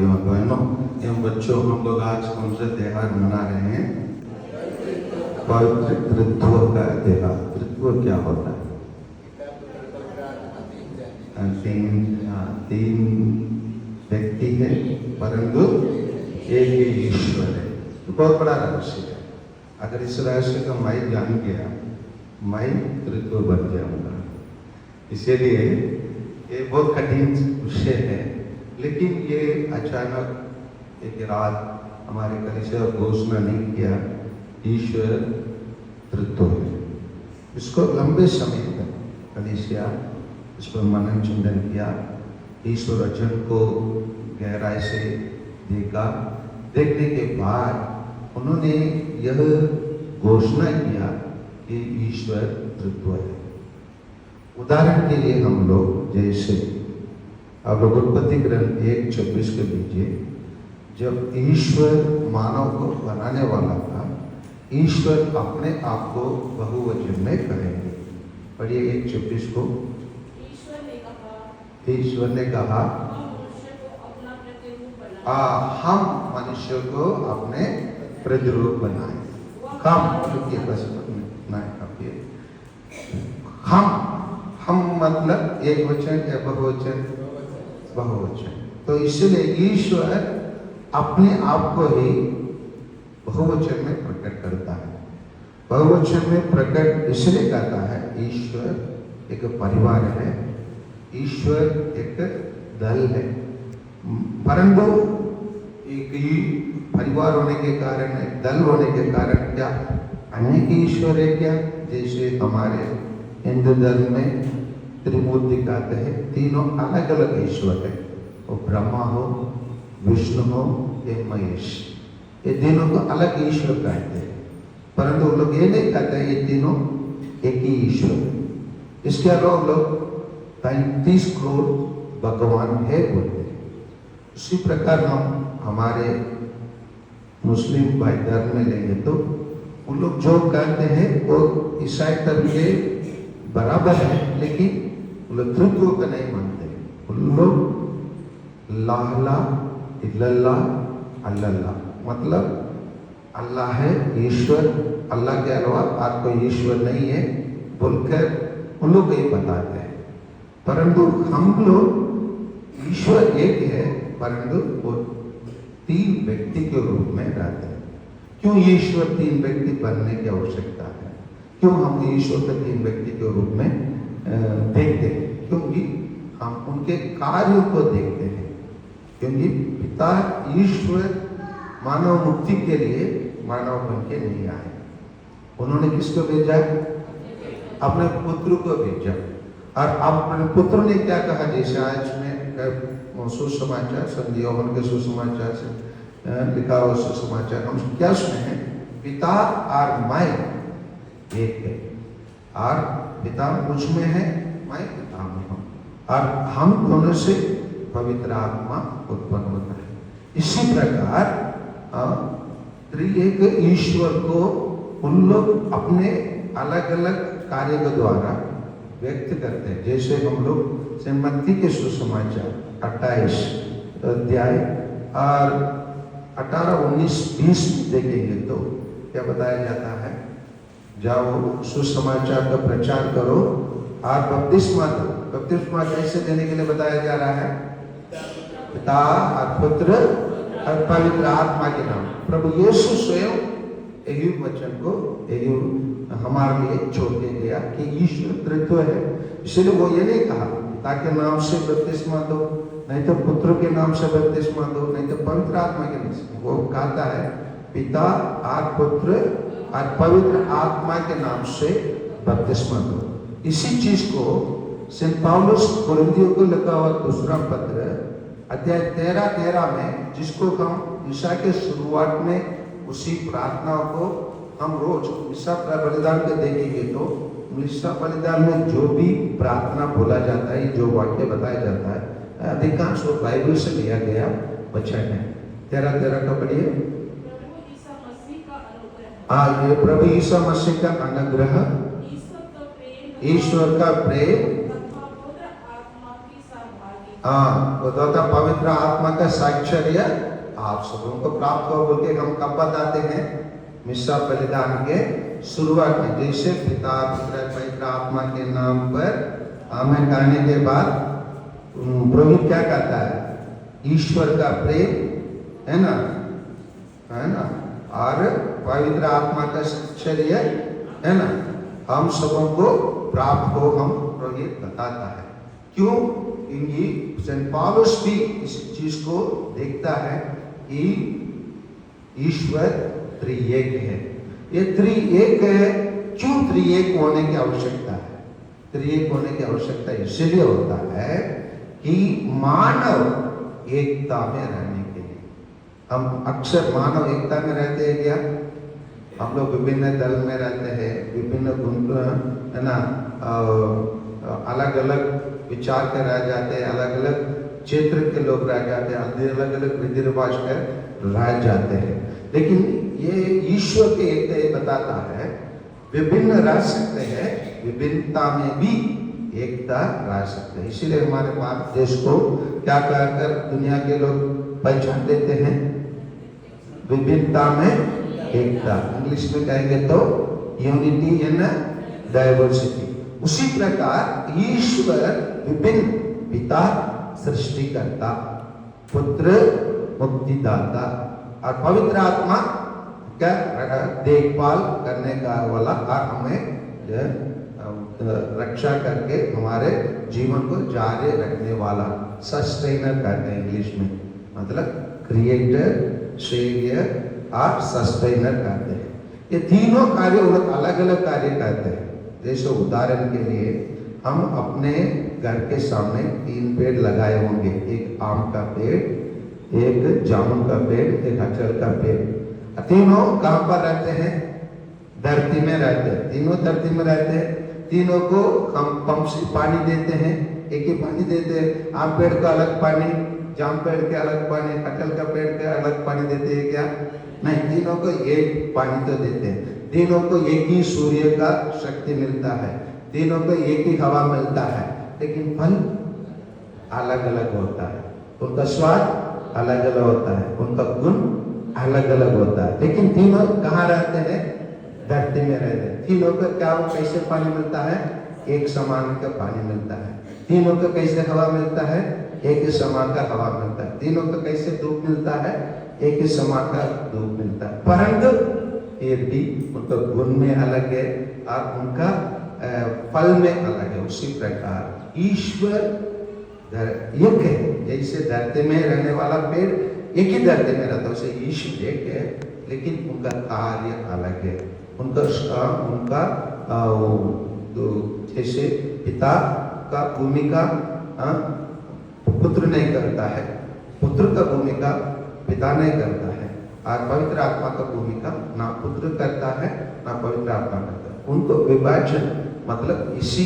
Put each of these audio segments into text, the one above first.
भाइयों बहनों एवं बच्चों, हम लोग आज कौन सा त्योहार मना रहे हैं? पवित्र त्रित्व का त्योहार। त्रित्व क्या होता है? तीन व्यक्ति है परंतु एक ही ईश्वर है। तो बहुत बड़ा रहस्य है। अगर इस रहस्य का मैं जान गया, मैं त्रित्व बन जाऊंगा। इसीलिए ये बहुत कठिन विषय है, लेकिन ये अचानक एक रात हमारे कलीसिया घोषणा नहीं किया ईश्वर त्रित्व है। इसको लंबे समय तक कलीसिया इस पर मनन चिंतन किया, ईश्वर वचन को गहराई से देखा। देखने के बाद उन्होंने यह घोषणा किया कि ईश्वर त्रित्व है। उदाहरण के लिए हम लोग जैसे आप लोग उत्पत्ति ग्रंथ 1:26 के लीजिए, जब ईश्वर मानव को बनाने वाला था, ईश्वर अपने आप को बहुवचन में कहेंगे। पढ़िए 1:26 को। ईश्वर ने कहा हम मनुष्य को अपने प्रतिरूप बनाए। हम मतलब एक वचन या बहुवचन? बहुवचन। तो इसलिए ईश्वर अपने आप को ही बहुवचन में प्रकट करता है। बहुवचन में प्रकट इसलिए करता है, ईश्वर एक परिवार है, ईश्वर एक दल है। परंतु एक ही परिवार होने के कारण, एक दल होने के कारण क्या अनेक ईश्वर है क्या? जैसे हमारे हिंदू धर्म में त्रिमूर्ति कहते हैं, तीनों अलग अलग ईश्वर है। वो ब्रह्मा हो, विष्णु हो, या महेश, ये तीनों को अलग ईश्वर कहते हैं। परंतु वो लोग ये नहीं कहते ये तीनों एक ही ईश्वर है। इसके अलावा लोग 35 करोड़ भगवान है बोलते हैं। उसी प्रकार हम हमारे मुस्लिम भाई धर्म में लेंगे तो उन लोग जो कहते हैं वो ईसाई धर्म के बराबर है, लेकिन वो लोग त्रित्व को नहीं मानते। उन लोग लाला इल्लल्लाह अल्लाह, मतलब अल्लाह है ईश्वर, अल्लाह के अलावा और कोई ईश्वर नहीं है बोलकर उन लोग ये बताते हैं। परंतु हम लोग ईश्वर एक है, परंतु वो 3 व्यक्ति के रूप में रहते हैं। क्यों ईश्वर 3 व्यक्ति बनने की आवश्यकता है? क्यों हम ईश्वर को 3 व्यक्ति के रूप में देखते हैं? क्योंकि हम उनके कार्यों को देखते हैं। क्योंकि पिता ईश्वर मानव मुक्ति के लिए मानव बन के नहीं आए। उन्होंने किसको भेजा? अपने पुत्र को भेजा। और अपने पुत्र ने क्या कहा? जैसे आज में सुसमाचार, संत योहन के सुसमाचार से लिखा हुआ सुसमाचार हम क्या सुने हैं? पिता और मैं एक है, और पिता मुझ में है, मैं पिता में हूँ, और हम दोनों से पवित्र आत्मा उत्पन्न होता है। इसी प्रकार त्रिएक ईश्वर को उन लोग अपने अलग अलग कार्य के द्वारा व्यक्त करते हैं। जैसे हम लोग मत्ती के सुसमाचार 28 अध्याय और 18, 19, 20 देखेंगे तो क्या बताया जाता है? जाओ सुसमाचार का प्रचार करो और बपतिस्मा दो। बपतिस्मा कैसे देने के लिए बताया जा रहा है? पिता और पुत्र और पवित्र आत्मा के नाम। प्रभु यीशु स्वयं यही वचन को यही हमारे लिए छोड़ के गया कि ईश्वर त्रित्व है। इसलिए वो ये नहीं कहा पिता के नाम से बपतिस्मा दो, नहीं तो पुत्र के नाम से बपतिस्मा दो, नहीं तो पवित्र आत्मा के नाम से। वो कहता है पिता और पुत्र और पवित्र आत्मा के नाम से बपतिस्मा दो। इसी चीज को सेंट पौलुस कुरिन्थियों को लिखा हुआ दूसरा पत्र अध्याय 13 में, जिसको हम ईसा के शुरुआत में उसी प्रार्थना को हम रोज मिसा बलिदान के देखेंगे तो मिसा बलिदान में जो भी प्रार्थना बोला जाता है, जो वाक्य बताया जाता है, अधिकांश वो बाइबल से लिया गया वचन है। 13 का पढ़िए। ये प्रभु यीशु मसीह का अनुग्रह, ईश्वर का प्रेम, पवित्र आत्मा का साक्षर्य आप सबों को प्राप्त हो बोल के हम कब बताते हैं? मिस्सा बलिदान के शुरुआत में। जैसे पिता पुत्र पवित्र आत्मा के नाम पर आमेन कहने के बाद पुरोहित क्या कहता है? ईश्वर का प्रेम है ना, है ना, और पवित्र आत्मा का साक्षर्य है ना, हम सबों को प्राप्त हो, हम पुरोहित बताता है। क्यों? क्योंकि सेंट पौलुस भी इस चीज को देखता है कि ईश्वर त्रिएक है। ये त्रिएक है। क्यों त्रिएक होने की आवश्यकता है? त्रिएक होने की आवश्यकता इसलिए होता है कि मानव एकता में रहने के लिए। हम अक्सर मानव एकता में रहते हैं क्या? हम लोग विभिन्न दल में रहते हैं, विभिन्न गुण है ना, अलग अलग विचार के रह जाते हैं, अलग अलग क्षेत्र के लोग रह जाते हैं, अलग अलग विधि रिवाज कर रह जाते हैं। लेकिन ये ईश्वर के एक बताता है विभिन्न रह सकते हैं, विभिन्नता में भी एकता रह सकते हैं। इसीलिए हमारे भारत देश को क्या कहकर दुनिया के लोग पहचान देते हैं? विभिन्नता में एकता। इंग्लिश में कहेंगे तो यूनिटी इन डाइवर्सिटी। उसी प्रकार ईश्वर विभिन्न, पिता सृष्टिकर्ता, पुत्र मुक्तिदाता और पवित्र आत्मा क्या देखभाल करने का वाला और हमें रक्षा करके हमारे जीवन को जारी रखने वाला, सस्टेनर कहते हैं इंग्लिश में, मतलब क्रिएटर, सेवियर और सस्टेनर कहते हैं। ये तीनों कार्य अलग अलग कार्य करते हैं। जैसे उदाहरण के लिए हम अपने घर के सामने 3 पेड़ लगाए होंगे, एक आम का पेड़, एक जामुन का पेड़, एक अचल का पेड़। तीनों कहाँ पर रहते हैं? धरती में रहते हैं। तीनों धरती में रहते हैं। तीनों को हम पंप से पानी देते हैं, एक ही पानी देते हैं। आम पेड़ को अलग पानी, जाम पेड़ के अलग पानी, अटल का पेड़ के अलग पानी देते हैं क्या? नहीं, तीनों को एक पानी तो देते हैं। तीनों को एक ही सूर्य का शक्ति मिलता है, तीनों को एक ही हवा मिलता है, लेकिन फल अलग अलग होता है, उनका स्वाद अलग अलग होता है, उनका गुण अलग अलग होता है। लेकिन तीनों कहाँ रहते हैं? धरती में रहते हैं। तीनों को क्या कैसे पानी मिलता है? एक समान का पानी मिलता है। तीनों को कैसे हवा मिलता है? एक ही समान का हवा मिलता है। तीनों को कैसे धूप मिलता है? एक ही समान का धूप मिलता है। परंतु फिर भी उनका गुण में अलग है और उनका फल में अलग है। उसी प्रकार ईश्वर एक है। जैसे धरती में रहने वाला पेड़ एक ही धरती में रहता है, उसे ईश्वर एक है, लेकिन उनका कार्य अलग है। उनका जैसे पिता का भूमिका पुत्र नहीं करता है, पुत्र का भूमिका पिता नहीं करता है, और पवित्र आत्मा का भूमिका ना पुत्र करता है ना पवित्र आत्मा करता है। उनको विभाजन मतलब इसी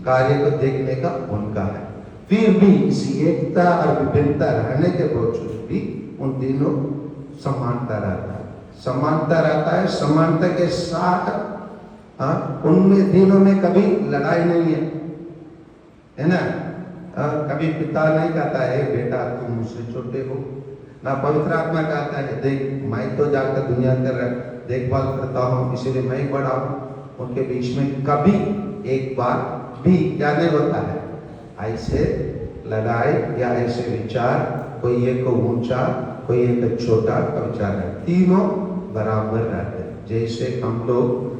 कार्य को देखने का उनका है। फिर भी इसी एकता और विभिन्नता रहने के बावजूद भी उन तीनों समानता रहता है, समानता रहता है। समानता के साथ उनमें तीनों में कभी लड़ाई नहीं है ना। कभी पिता नहीं कहता है बेटा तुम मुझसे छोटे हो, ना पवित्र आत्मा कहता है देख मैं तो जाकर दुनिया कर देखभाल करता हूँ इसलिए मैं बड़ा हूँ। उनके बीच में कभी एक बार भी क्या नहीं होता है ऐसे लड़ाई या ऐसे विचार, कोई एक को ऊंचा कोई एक छोटा का विचार है। तीनों बराबर रहते हैं। जैसे हम लोग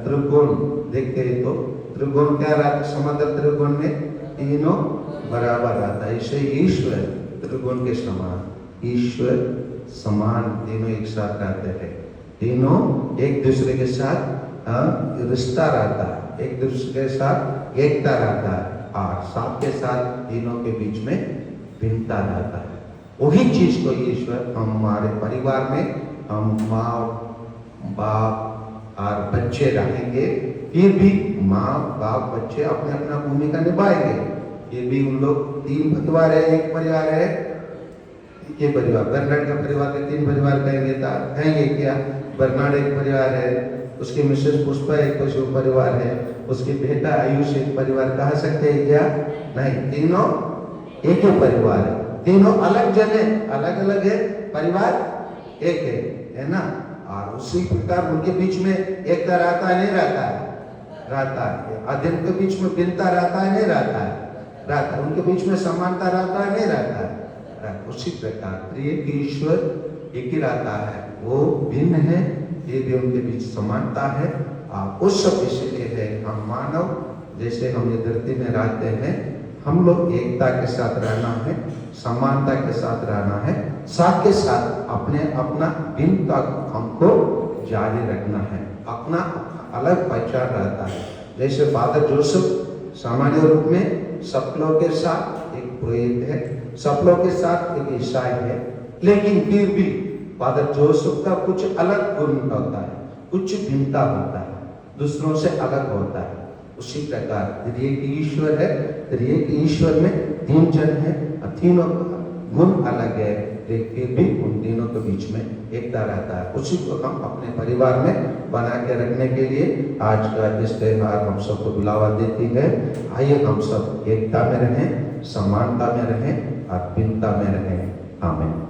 त्रिकोण देखते हैं तो त्रिकोण क्या रहता है? समुद्र त्रिकोण में तीनों बराबर रहता है। ऐसे ईश्वर त्रिकोण के समान, ईश्वर समान तीनों एक साथ रहते हैं। तीनों एक दूसरे के साथ रिश्ता रहता है, एक दूसरे के साथ एकता रहता है, और साथ के साथ तीनों के बीच में भिन्नता रहता है। वही चीज को ईश्वर हमारे परिवार में हम माँ बाप और बच्चे रहेंगे, फिर भी माँ बाप बच्चे अपने अपना भूमिका निभाएंगे। फिर भी उन लोग 3 परिवार है, एक परिवार है, ये परिवार बर्नार्ड का परिवार है, 3 परिवार कहेंगे क्या? बर्नार्ड एक परिवार है, उसकी मिसेस पुष्पा एक परिवार है, उसके बेटा आयुष एक परिवार कह सकते हैं क्या? नहीं, तीनों एक ही परिवार है। तीनों अलग जने अलग अलग है, परिवार एक है ना। और उसी प्रकार उनके बीच में एकता रहता है नहीं रहता है? रहता है। अध्ययन के बीच में भिन्नता रहता है नहीं रहता है? रहता है। उनके बीच में समानता रहता है नहीं रहता है? उसी प्रकार त्रिएक ईश्वर एक ही रहता है, वो भिन्न है, ये भी उनके बीच समानता है। उस सब इसलिए है हम मानव जैसे हम ये धरती में रहते हैं, हम लोग एकता के साथ रहना है, समानता के साथ रहना है, साथ के साथ अपने अपना भिन्नता हमको जारी रखना है। अपना अलग पहचान रहता है। जैसे फादर जोसेफ सामान्य रूप में सब लोग के साथ एक पुरोहित है, सब लोग के साथ एक ईसाई है, लेकिन फिर भी फादर जोसेफ का कुछ अलग गुण होता है, कुछ भिन्नता होता है, दूसरों से अलग होता है। उसी प्रकार त्रिएक ईश्वर है, त्रिएक ईश्वर में तीन जन है, तीनों गुण अलग है, लेकिन फिर भी उन तीनों के बीच में एकता रहता है। उसी को हम अपने परिवार में बना के रखने के लिए आज का इस त्योहार हम सबको बुलावा देती है। आइए हम सब एकता में रहें, समानता में रहें और भिन्नता में रहें। आमीन।